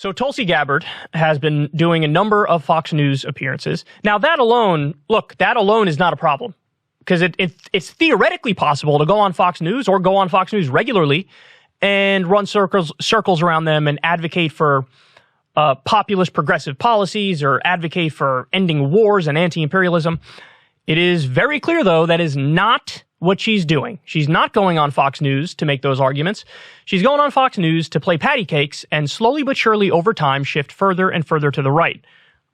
So Tulsi Gabbard has been doing a number of Fox News appearances. Now that alone is not a problem, because it's theoretically possible to go on Fox News or go on Fox News regularly and run circles around them and advocate for populist progressive policies or advocate for ending wars and anti-imperialism. It is very clear, though, that is not what she's doing. She's not going on Fox News to make those arguments. She's going on Fox News to play patty cakes and slowly but surely over time shift further and further to the right.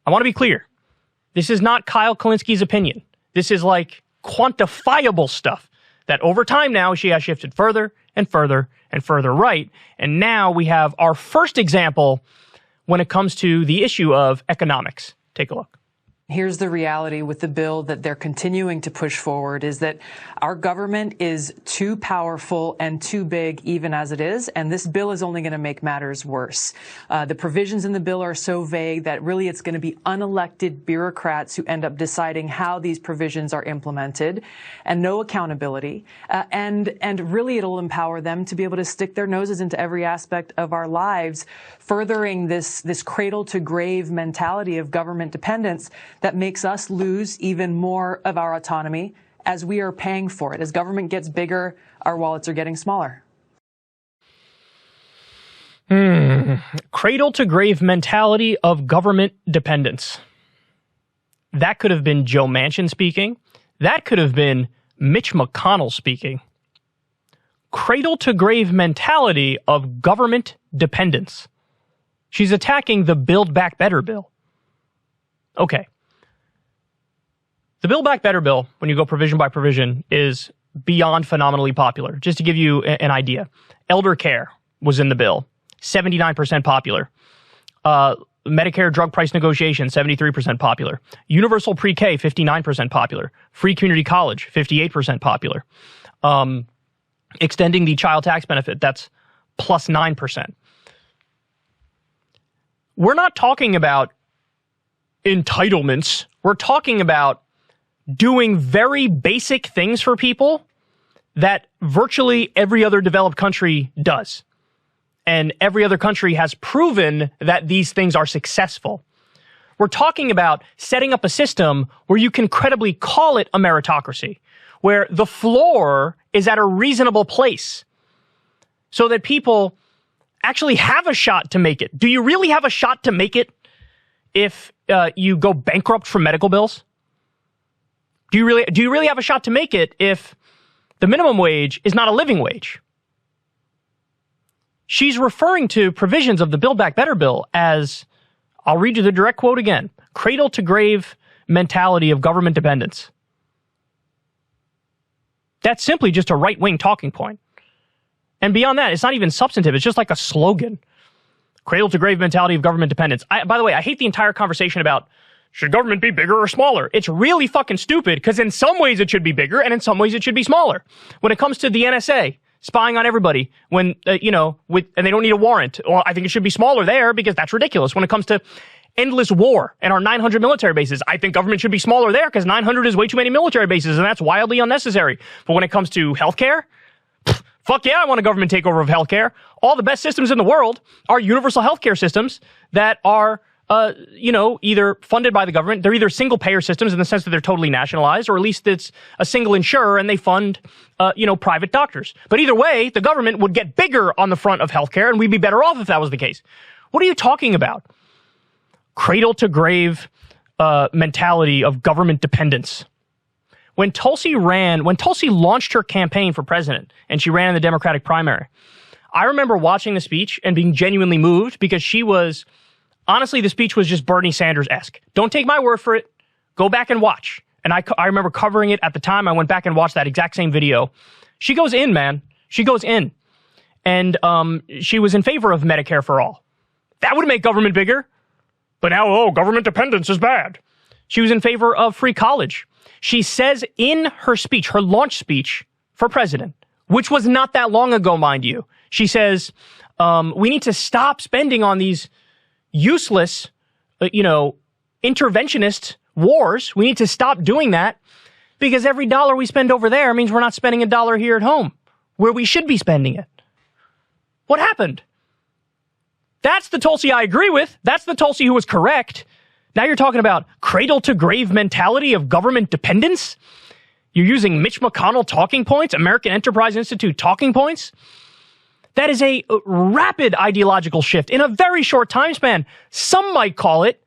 I want to be clear. This is not Kyle Kulinski's opinion. This is like quantifiable stuff that over time now she has shifted further and further and further right. And now we have our first example when it comes to the issue of economics. Take a look. Here's the reality with the bill that they're continuing to push forward is that our government is too powerful and too big even as it is, and this bill is only going to make matters worse. The provisions in the bill are so vague that really it's going to be unelected bureaucrats who end up deciding how these provisions are implemented, and no accountability. And really it'll empower them to be able to stick their noses into every aspect of our lives, furthering this cradle to grave mentality of government dependence that makes us lose even more of our autonomy as we are paying for it. As government gets bigger, our wallets are getting smaller. Cradle to grave mentality of government dependence. That could have been Joe Manchin speaking. That could have been Mitch McConnell speaking. Cradle to grave mentality of government dependence. She's attacking the Build Back Better bill. Okay. The Build Back Better bill, when you go provision by provision, is beyond phenomenally popular. Just to give you an idea, elder care was in the bill, 79% popular. Medicare drug price negotiation, 73% popular. Universal pre-K, 59% popular. Free community college, 58% popular. Extending the child tax benefit, that's plus 9%. We're not talking about entitlements. We're talking about doing very basic things for people that virtually every other developed country does. And every other country has proven that these things are successful. We're talking about setting up a system where you can credibly call it a meritocracy, where the floor is at a reasonable place so that people actually have a shot to make it. Do you really have a shot to make it if you go bankrupt from medical bills? Do you really have a shot to make it if the minimum wage is not a living wage? She's referring to provisions of the Build Back Better bill as, I'll read you the direct quote again, cradle to grave mentality of government dependence. That's simply just a right-wing talking point. And beyond that, it's not even substantive. It's just like a slogan. Cradle to grave mentality of government dependence. By the way, I hate the entire conversation about should government be bigger or smaller? It's really fucking stupid because in some ways it should be bigger and in some ways it should be smaller. When it comes to the NSA spying on everybody, when, and they don't need a warrant, well, I think it should be smaller there because that's ridiculous. When it comes to endless war and our 900 military bases, I think government should be smaller there because 900 is way too many military bases and that's wildly unnecessary. But when it comes to healthcare, fuck yeah, I want a government takeover of healthcare. All the best systems in the world are universal healthcare systems that are either funded by the government. They're either single payer systems in the sense that they're totally nationalized, or at least it's a single insurer and they fund, private doctors. But either way, the government would get bigger on the front of healthcare and we'd be better off if that was the case. What are you talking about? Cradle to grave mentality of government dependence. When Tulsi launched her campaign for president and she ran in the Democratic primary, I remember watching the speech and being genuinely moved because honestly, the speech was just Bernie Sanders-esque. Don't take my word for it. Go back and watch. And I remember covering it at the time. I went back and watched that exact same video. She goes in, man. She goes in. And she was in favor of Medicare for all. That would make government bigger. But now, government dependence is bad. She was in favor of free college. She says in her speech, her launch speech for president, which was not that long ago, mind you, she says, we need to stop spending on these useless, interventionist wars. We need to stop doing that because every dollar we spend over there means we're not spending a dollar here at home where we should be spending it. What happened? That's the Tulsi I agree with. That's the Tulsi who was correct. Now you're talking about cradle-to-grave mentality of government dependence? You're using Mitch McConnell talking points, American Enterprise Institute talking points? That is a rapid ideological shift in a very short time span. Some might call it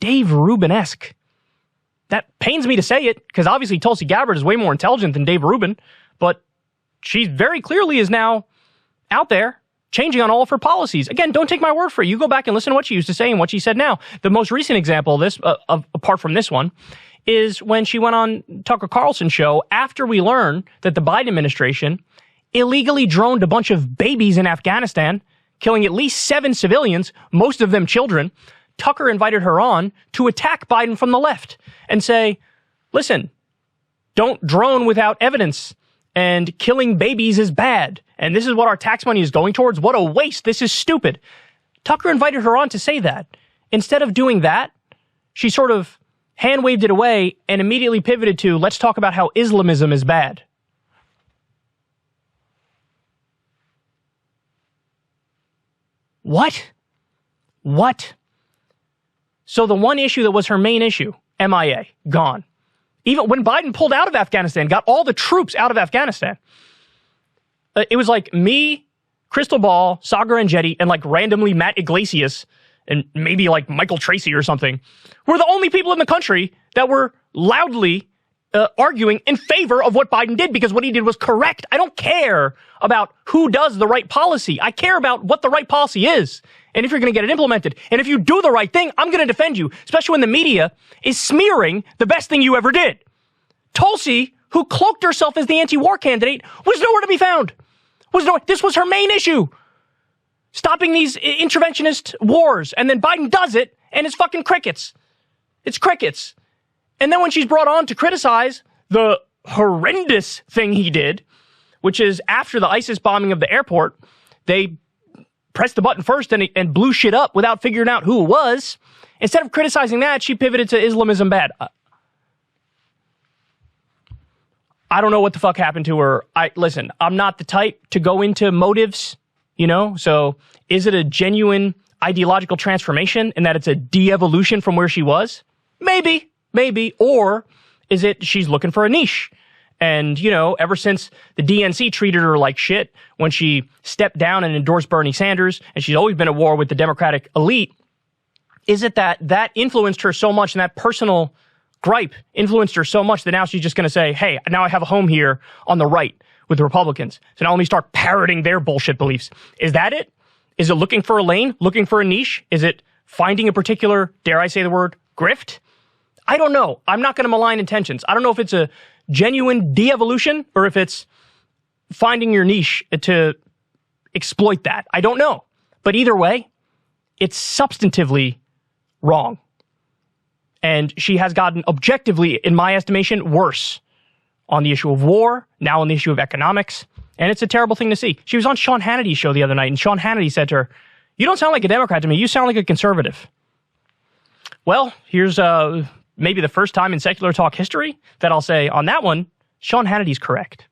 Dave Rubin-esque. That pains me to say it, because obviously Tulsi Gabbard is way more intelligent than Dave Rubin, but she very clearly is now out there changing on all of her policies. Again, don't take my word for it. You go back and listen to what she used to say and what she said now. The most recent example of this, apart from this one, is when she went on Tucker Carlson's show after we learned that the Biden administration illegally droned a bunch of babies in Afghanistan, killing at least 7 civilians, most of them children. Tucker invited her on to attack Biden from the left and say, listen, don't drone without evidence, and killing babies is bad, and this is what our tax money is going towards. What a waste. This is stupid. Tucker invited her on to say that. Instead of doing that, she sort of hand-waved it away and immediately pivoted to, let's talk about how Islamism is bad. What? So the one issue that was her main issue, MIA, gone. Even when Biden pulled out of Afghanistan, got all the troops out of Afghanistan, it was like me, Crystal Ball, Sagar Enjeti, and like randomly Matt Iglesias, and maybe like Michael Tracy or something, were the only people in the country that were loudly arguing in favor of what Biden did, because what he did was correct. I don't care about who does the right policy. I care about what the right policy is, and if you're going to get it implemented. And if you do the right thing, I'm going to defend you, especially when the media is smearing the best thing you ever did. Tulsi, who cloaked herself as the anti-war candidate, was nowhere to be found. This was her main issue. Stopping these interventionist wars. And then Biden does it, and it's fucking crickets. It's crickets. And then when she's brought on to criticize the horrendous thing he did, which is after the ISIS bombing of the airport, they pressed the button first and blew shit up without figuring out who it was. Instead of criticizing that, she pivoted to Islamism bad. I don't know what the fuck happened to her. Listen, I'm not the type to go into motives, so is it a genuine ideological transformation in that it's a de-evolution from where she was? Maybe. Or is it she's looking for a niche? And, ever since the DNC treated her like shit when she stepped down and endorsed Bernie Sanders, and she's always been at war with the Democratic elite, is it that influenced her so much, and that personal gripe influenced her so much that now she's just going to say, hey, now I have a home here on the right with the Republicans, so now let me start parroting their bullshit beliefs. Is that it? Is it looking for a lane, looking for a niche? Is it finding a particular, dare I say the word, grift? I don't know. I'm not going to malign intentions. I don't know if it's a genuine de-evolution or if it's finding your niche to exploit that. I don't know. But either way, it's substantively wrong. And she has gotten objectively, in my estimation, worse on the issue of war, now on the issue of economics. And it's a terrible thing to see. She was on Sean Hannity's show the other night, and Sean Hannity said to her, you don't sound like a Democrat to me. You sound like a conservative. Well, here's maybe the first time in secular talk history that I'll say on that one, Sean Hannity's correct.